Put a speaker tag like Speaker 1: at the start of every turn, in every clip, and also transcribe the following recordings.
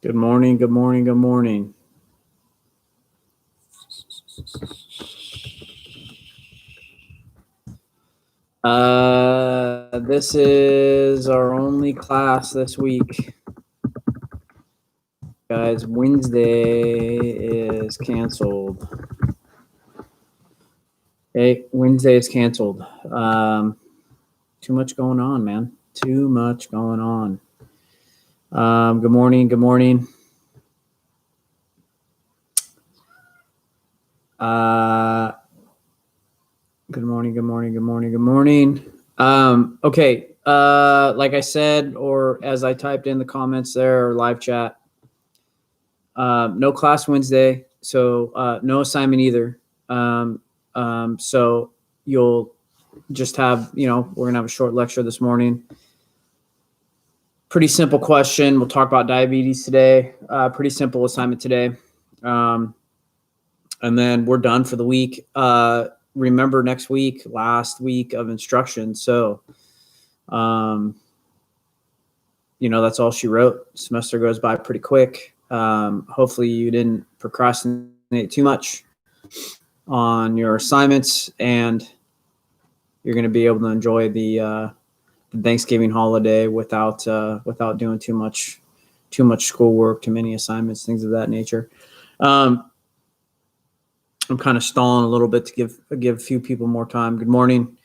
Speaker 1: Good morning, good morning, good morning. This is our only class this week. Guys, Wednesday is canceled. Okay, Wednesday is canceled. Too much going on, man. Too much going on. Good morning, good morning. Good morning, good morning, good morning, good morning. Okay, like I said, or as I typed in the comments there or live chat, no class Wednesday, so no assignment either. So you'll just have, we're gonna have a short lecture this morning. Pretty simple question. We'll talk about diabetes today. Pretty simple assignment today. And then we're done for the week. Remember next week, last week of instruction. So, that's all she wrote. Semester goes by pretty quick. Hopefully you didn't procrastinate too much on your assignments, and you're going to be able to enjoy the Thanksgiving holiday without doing too much schoolwork, too many assignments, things of that nature. I'm kind of stalling a little bit to give a few people more time. Good morning.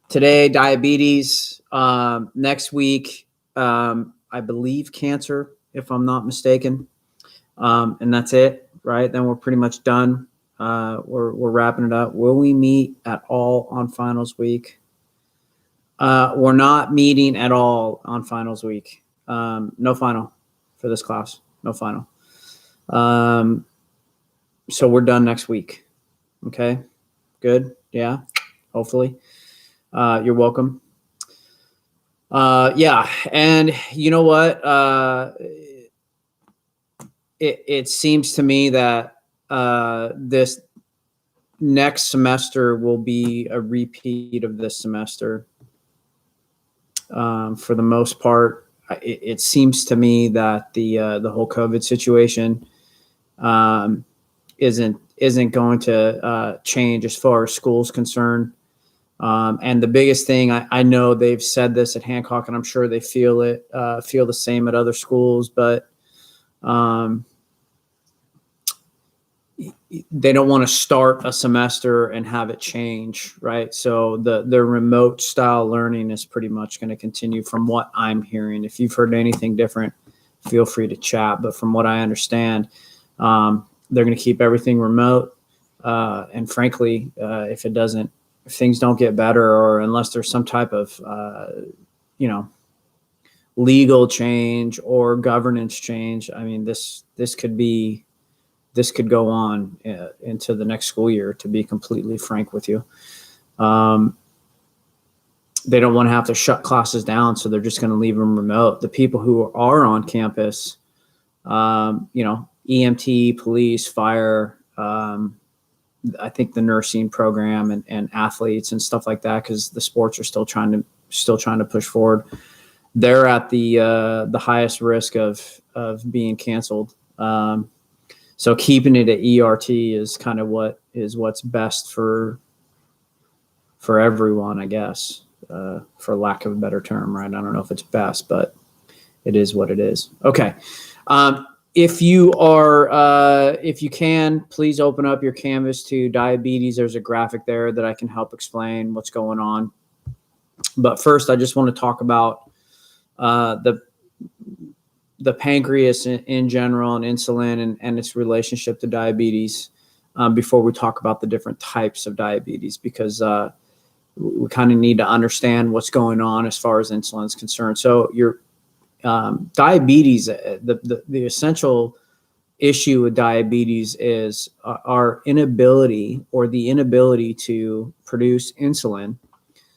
Speaker 1: Today, diabetes. Next week, I believe cancer, if I'm not mistaken. And that's it, right? Then we're pretty much done. We're wrapping it up. Will we meet at all on finals week? We're not meeting at all on finals week. No final for this class. No final. So we're done next week. Okay, good. Yeah, hopefully. You're welcome. Yeah, and you know what? It seems to me that this next semester will be a repeat of this semester. For the most part, it seems to me that the whole COVID situation isn't going to change as far as school's concerned. And the biggest thing, I know they've said this at Hancock, and I'm sure they feel the same at other schools, but they don't want to start a semester and have it change, right? So the remote style learning is pretty much going to continue from what I'm hearing. If you've heard anything different, feel free to chat. But from what I understand, they're going to keep everything remote. And frankly, if things don't get better, or unless there's some type of, legal change or governance change, I mean, this could go on into the next school year, to be completely frank with you. They don't want to have to shut classes down, so they're just going to leave them remote. The people who are on campus, EMT, police, fire, I think the nursing program and athletes and stuff like that, because the sports are still trying to push forward. They're at the highest risk of being canceled. So keeping it at ERT is kind of what's best for everyone, I guess, for lack of a better term, right? I don't know if it's best, but it is what it is. Okay. If you can, please open up your Canvas to diabetes. There's a graphic there that I can help explain what's going on. But first, I just want to talk about the pancreas in general, and insulin and its relationship to diabetes, before we talk about the different types of diabetes, because we kind of need to understand what's going on as far as insulin is concerned. So your diabetes, the essential issue with diabetes is our inability, or the inability to produce insulin,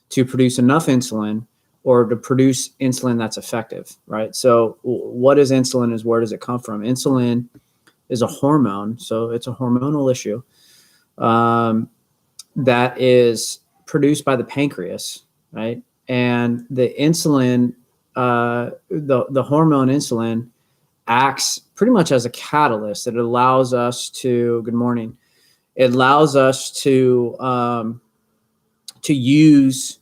Speaker 1: to produce enough insulin, or to produce insulin that's effective, right? So what is insulin? Is where does it come from? Insulin is a hormone, so it's a hormonal issue that is produced by the pancreas, right? And the insulin the hormone insulin acts pretty much as a catalyst. It allows us to, good morning, it allows us to use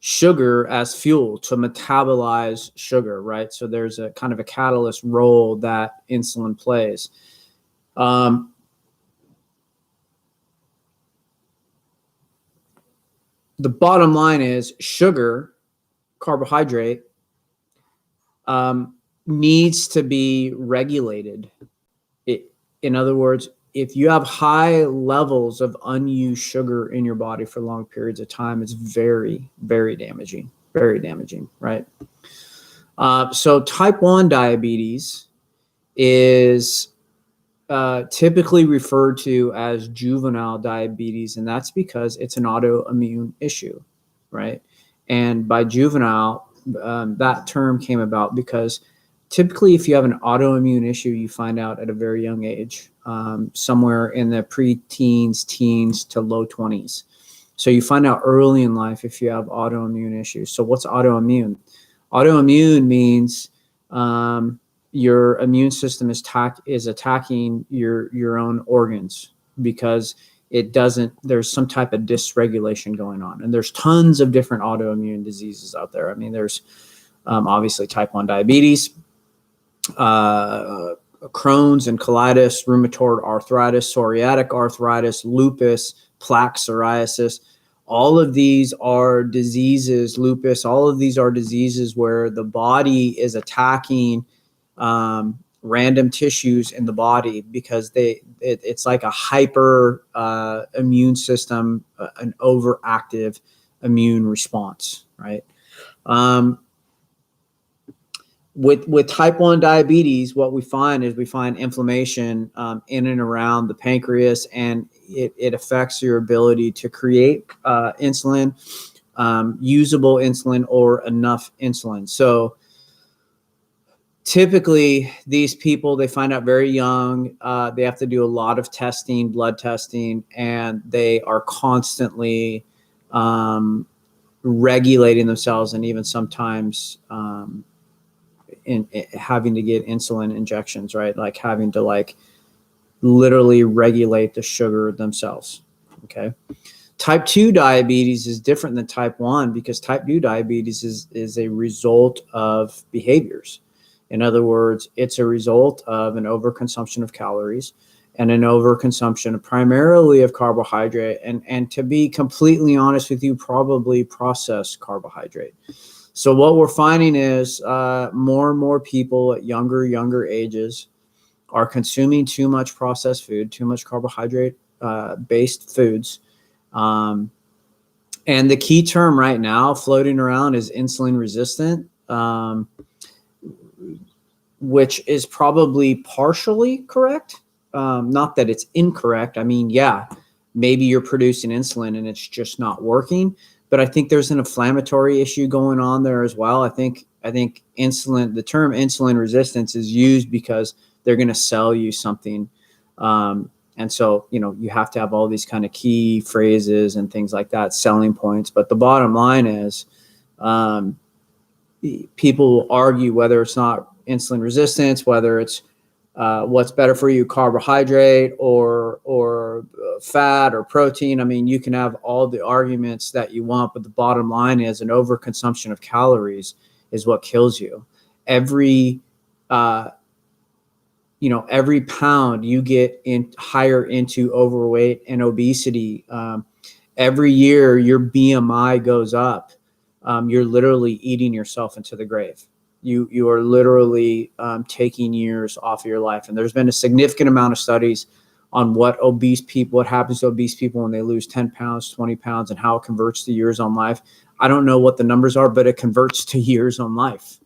Speaker 1: sugar as fuel to metabolize sugar, right? So there's a kind of a catalyst role that insulin plays. The bottom line is sugar, carbohydrate, needs to be regulated. In other words, if you have high levels of unused sugar in your body for long periods of time, it's very, very damaging, right? So type 1 diabetes is typically referred to as juvenile diabetes, and that's because it's an autoimmune issue, right? And by juvenile, that term came about because typically if you have an autoimmune issue, you find out at a very young age, somewhere in the pre-teens, teens to low 20s. So you find out early in life if you have autoimmune issues. So what's autoimmune? Autoimmune means your immune system is attacking your own organs because there's some type of dysregulation going on. And there's tons of different autoimmune diseases out there. I mean, there's obviously type 1 diabetes, Crohn's and colitis, rheumatoid arthritis, psoriatic arthritis, lupus, plaque psoriasis. All of these are diseases, lupus, all of these are diseases where the body is attacking random tissues in the body because it's like a hyper immune system, an overactive immune response, right? With type 1 diabetes, what we find inflammation in and around the pancreas, and it affects your ability to create insulin, usable insulin, or enough insulin. So typically these people, they find out very young, they have to do a lot of testing, blood testing, and they are constantly regulating themselves, and even sometimes in having to get insulin injections, right? Like having to literally regulate the sugar themselves. Okay. Type 2 diabetes is different than type 1 because type 2 diabetes is a result of behaviors. In other words, it's a result of an overconsumption of calories and an overconsumption primarily of carbohydrate. And to be completely honest with you, probably processed carbohydrate. So what we're finding is more and more people at younger ages are consuming too much processed food, too much carbohydrate based foods. And the key term right now floating around is insulin resistant, which is probably partially correct. Not that it's incorrect. I mean, yeah, maybe you're producing insulin and it's just not working. But I think there's an inflammatory issue going on there as well. I think insulin, the term insulin resistance is used because they're going to sell you something. And so, you have to have all these kind of key phrases and things like that, selling points. But the bottom line is people will argue whether it's not insulin resistance, whether it's what's better for you, carbohydrate or fat or protein. I mean, you can have all the arguments that you want, but the bottom line is an overconsumption of calories is what kills you. Every pound you get higher into overweight and obesity, every year your BMI goes up. You're literally eating yourself into the grave. You are literally taking years off of your life. And there's been a significant amount of studies on what happens to obese people when they lose 10 pounds, 20 pounds, and how it converts to years on life. I don't know what the numbers are, but it converts to years on life,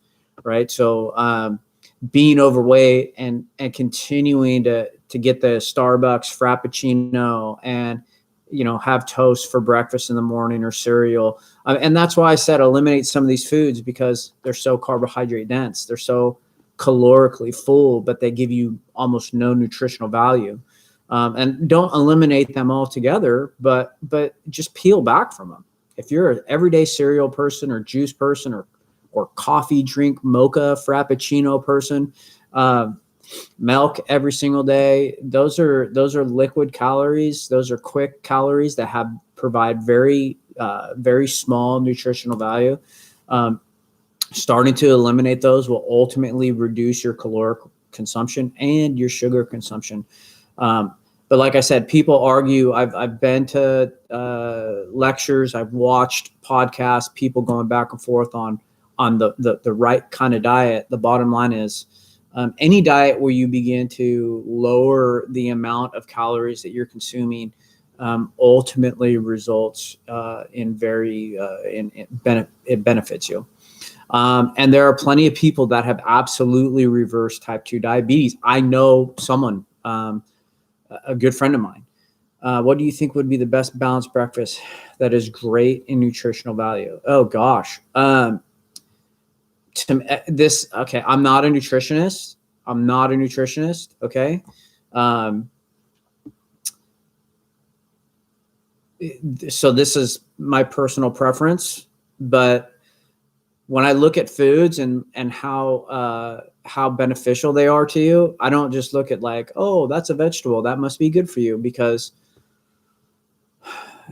Speaker 1: right? So being overweight and continuing to get the Starbucks Frappuccino and have toast for breakfast in the morning or cereal. And that's why I said eliminate some of these foods, because they're so carbohydrate dense. They're so calorically full, but they give you almost no nutritional value. And don't eliminate them altogether, but just peel back from them. If you're an everyday cereal person or juice person or or coffee drink mocha frappuccino person. Milk every single day. Those are liquid calories. Those are quick calories that provide very small nutritional value. Starting to eliminate those will ultimately reduce your caloric consumption and your sugar consumption. But like I said, people argue. I've been to lectures. I've watched podcasts. People going back and forth on the right kind of diet. The bottom line is, any diet where you begin to lower the amount of calories that you're consuming ultimately results in it benefits you. And there are plenty of people that have absolutely reversed type 2 diabetes. I know someone, a good friend of mine. What do you think would be the best balanced breakfast that is great in nutritional value? Oh gosh. Okay. I'm not a nutritionist. Okay. So this is my personal preference, but when I look at foods and how beneficial they are to you, I don't just look at like, oh, that's a vegetable, that must be good for you, because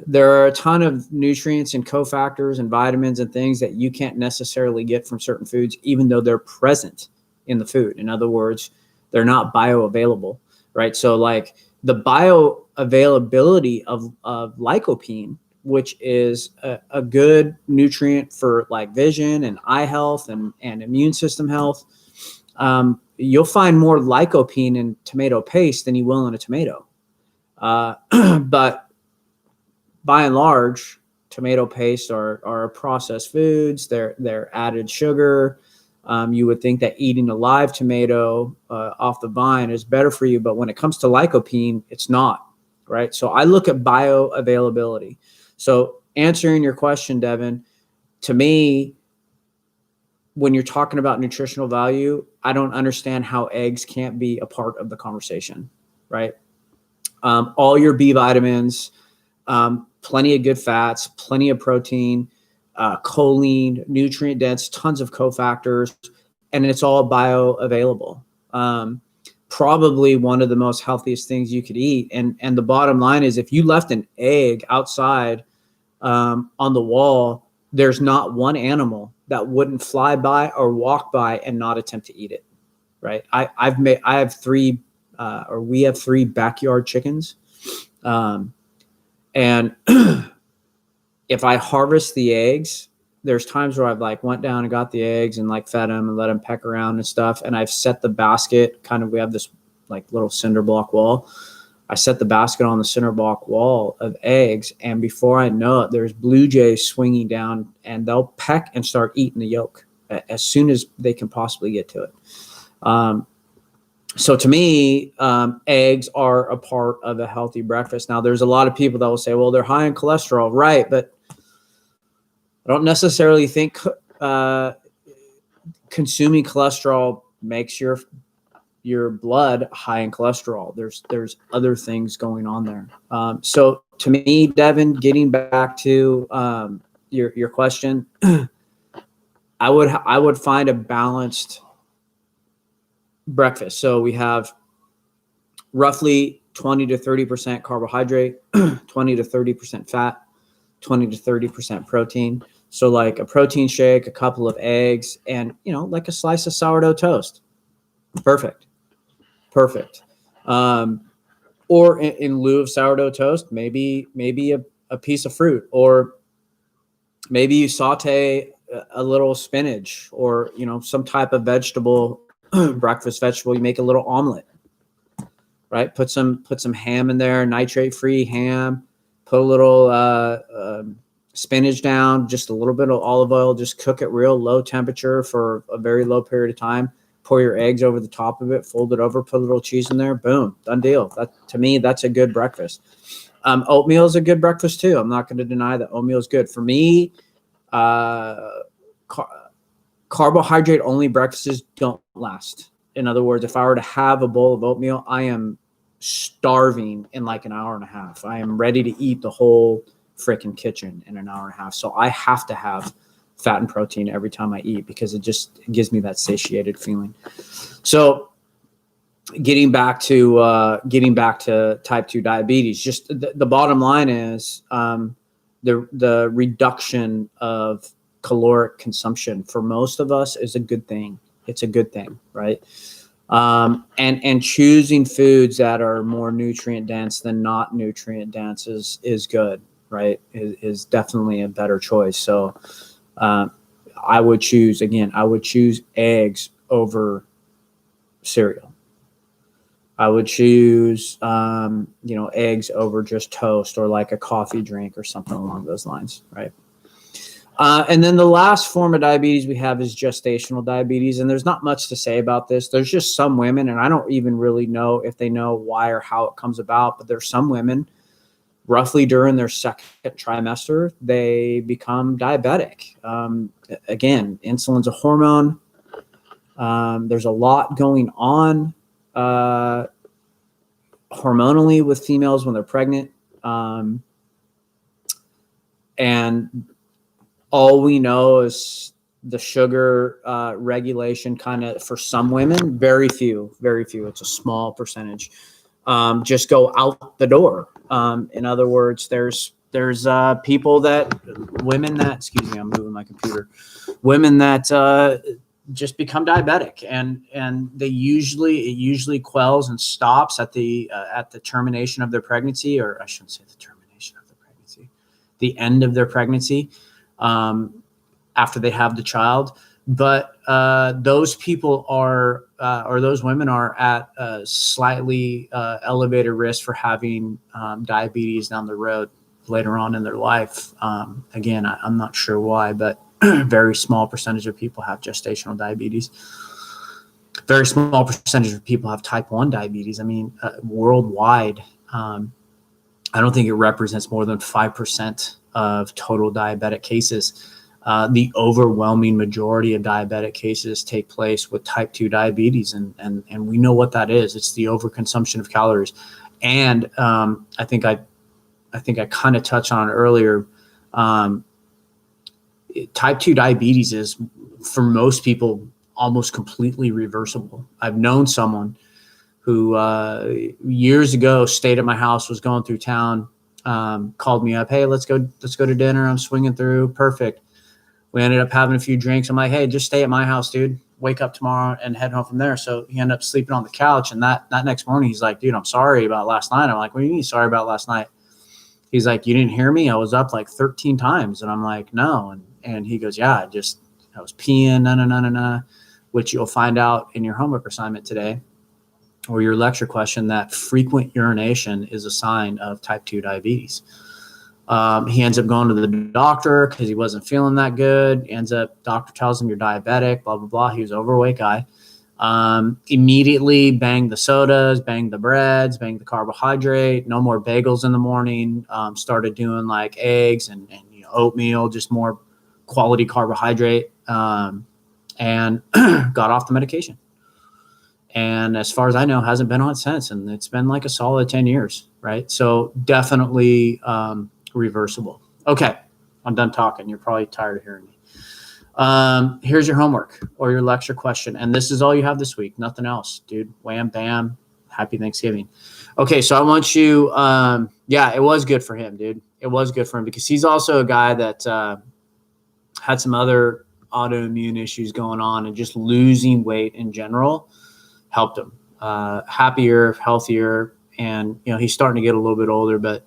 Speaker 1: there are a ton of nutrients and cofactors and vitamins and things that you can't necessarily get from certain foods, even though they're present in the food. In other words, they're not bioavailable, right? So like the bioavailability of lycopene, which is a good nutrient for like vision and eye health and immune system health. You'll find more lycopene in tomato paste than you will in a tomato. But by and large, tomato paste are processed foods. They're added sugar. You would think that eating a live tomato off the vine is better for you, but when it comes to lycopene, it's not, right? So I look at bioavailability. So answering your question, Devin, to me, when you're talking about nutritional value, I don't understand how eggs can't be a part of the conversation, right? All your B vitamins, plenty of good fats, plenty of protein, choline, nutrient dense, tons of cofactors, and it's all bioavailable. Probably one of the most healthiest things you could eat. And the bottom line is, if you left an egg outside on the wall, there's not one animal that wouldn't fly by or walk by and not attempt to eat it, right? We have 3 backyard chickens. And if I harvest the eggs, there's times where I've like went down and got the eggs and like fed them and let them peck around and stuff. And I've set the basket we have this like little cinder block wall. I set the basket on the cinder block wall of eggs. And before I know it, there's blue jays swinging down and they'll peck and start eating the yolk as soon as they can possibly get to it. So to me, eggs are a part of a healthy breakfast. Now, there's a lot of people that will say, well, they're high in cholesterol, right? But I don't necessarily think consuming cholesterol makes your blood high in cholesterol. There's other things going on there. So to me, Devin, getting back to your question, I would find a balanced breakfast. So we have roughly 20 to 30% carbohydrate, 20 to 30% fat, 20 to 30% protein. So like a protein shake, a couple of eggs, and like a slice of sourdough toast. Perfect. Or in lieu of sourdough toast, maybe a piece of fruit, or maybe you saute a little spinach, or some type of vegetable, breakfast vegetable. You make a little omelet, right? Put some ham in there, nitrate-free ham. Put a little spinach down, just a little bit of olive oil. Just cook it real low temperature for a very low period of time. Pour your eggs over the top of it, fold it over, put a little cheese in there. Boom, done deal. To me, that's a good breakfast. Oatmeal is a good breakfast too. I'm not going to deny that oatmeal is good. For me, carbohydrate only breakfasts don't last. In other words, if I were to have a bowl of oatmeal, I am starving in like an hour and a half. I am ready to eat the whole freaking kitchen in an hour and a half. So I have to have fat and protein every time I eat because it gives me that satiated feeling. So getting back to type 2 diabetes, just the bottom line is the reduction of caloric consumption for most of us is a good thing. It's a good thing, right? And choosing foods that are more nutrient dense than not nutrient dense is good, right? Is definitely a better choice. So I would choose eggs over cereal. I would choose, eggs over just toast or like a coffee drink or something along those lines, right? And then the last form of diabetes we have is gestational diabetes. And there's not much to say about this. There's just some women, and I don't even really know if they know why or how it comes about, but there's some women roughly during their second trimester, they become diabetic. Again, insulin's a hormone. There's a lot going on hormonally with females when they're pregnant. And all we know is the sugar regulation kind of for some women, very few. It's a small percentage. Just go out the door. In other words, there's women that, excuse me, I'm moving my computer, women that just become diabetic, and it usually quells and stops at the termination of their pregnancy, or I shouldn't say the termination of the pregnancy, the end of their pregnancy, after they have the child. But those people or those women are at a slightly elevated risk for having diabetes down the road later on in their life. Again, I'm not sure why, but very small percentage of people have gestational diabetes. Very small percentage of people have type 1 diabetes. I mean, worldwide, I don't think it represents more than 5% of total diabetic cases. The overwhelming majority of diabetic cases take place with type 2 diabetes, and we know what that is. It's the overconsumption of calories. And I think I kind of touched on it earlier. Type 2 diabetes is, for most people, almost completely reversible. I've known someone who years ago stayed at my house, was going through town, called me up, hey, let's go to dinner. I'm swinging through. Perfect. We ended up having a few drinks. I'm like, hey, just stay at my house, dude. Wake up tomorrow and head home from there. So he ended up sleeping on the couch. And that next morning, he's like, dude, I'm sorry about last night. I'm like, what do you mean sorry about last night? He's like, you didn't hear me? I was up like 13 times. And I'm like, no. And he goes, yeah, I was peeing, which you'll find out in your homework assignment today or your lecture question, that frequent urination is a sign of type 2 diabetes. He ends up going to the doctor because he wasn't feeling that good. Doctor tells him you're diabetic, blah, blah, blah. He was an overweight guy. Immediately banged the sodas, banged the breads, banged the carbohydrate, no more bagels in the morning, started doing like eggs and oatmeal, just more quality carbohydrate, and got off the medication. And as far as I know, hasn't been on since. And it's been like a solid 10 years, right? So definitely reversible. Okay, I'm done talking. You're probably tired of hearing me. Here's your homework or your lecture question. And this is all you have this week. Nothing else, dude. Wham, bam. Happy Thanksgiving. Okay, so I want you, it was good for him, dude. It was good for him because he's also a guy that had some other autoimmune issues going on, and just losing weight in general helped him. Happier, healthier, and he's starting to get a little bit older, but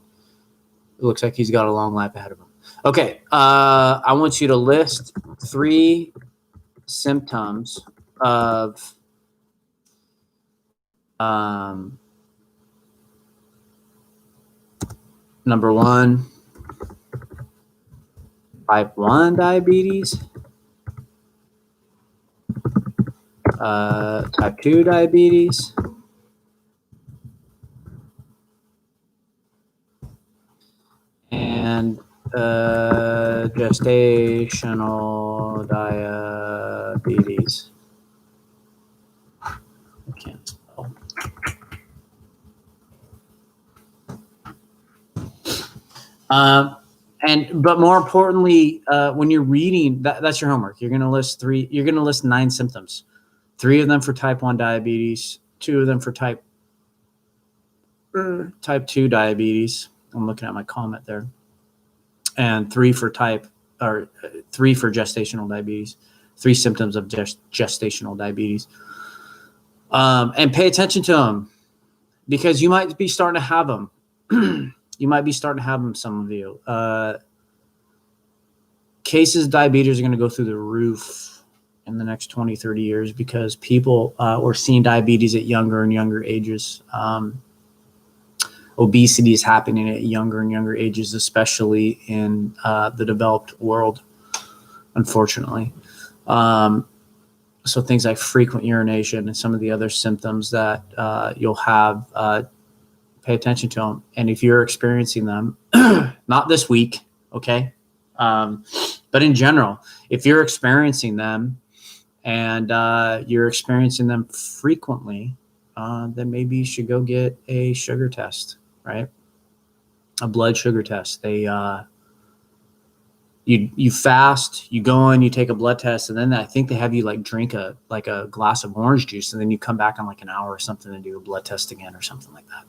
Speaker 1: it looks like he's got a long life ahead of him. Okay, I want you to list 3 symptoms of number 1, type 1 diabetes, type 2 diabetes, and gestational diabetes. I can't spell. But more importantly, when you're reading, that's your homework. You're going to list 9 symptoms. 3 of them for type 1 diabetes, 2 of them for type 2 diabetes. I'm looking at my comment there. And 3 for gestational diabetes. 3 symptoms of gestational diabetes. And pay attention to them, because you might be starting to have them. You might be starting to have them, some of you. Cases of diabetes are going to go through the roof in the next 20, 30 years, because people are seeing diabetes at younger and younger ages. Obesity is happening at younger and younger ages, especially in the developed world, unfortunately. So things like frequent urination and some of the other symptoms that you'll have, pay attention to them. And if you're experiencing them, not this week, okay, but in general, if you're experiencing them and you're experiencing them frequently, then maybe you should go get a sugar test, right? A blood sugar test. You fast, you go in, you take a blood test, and then I think they have you like drink a glass of orange juice, and then you come back in like an hour or something and do a blood test again or something like that.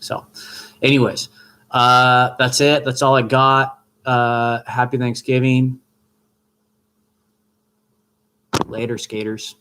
Speaker 1: So anyways, that's it. That's all I got. Happy Thanksgiving. Later, skaters.